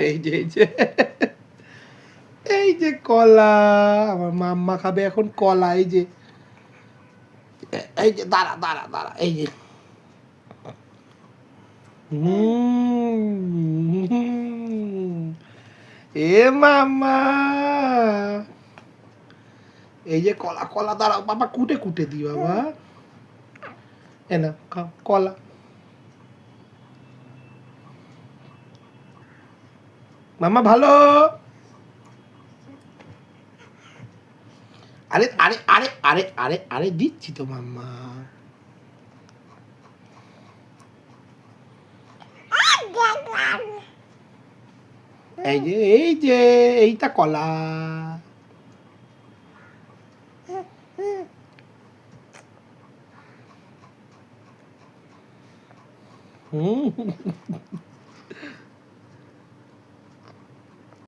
এই যে এই যে কলা, আমার মাম্মা খাবে এখন কলা। এই যে দাঁড়া দাঁড়া দাঁড়া, এই যে এ মাম্মা, এই যে কলা, কলা দাঁড়াও বাবা, কুটে কুটে দি বাবা, এ না খাও কলা। মাম্মা ভালো। আরে আরে আরে আরে আরে আরে দিচ্ছি তো মাম্মা। এই যে এইটা কলা। হুম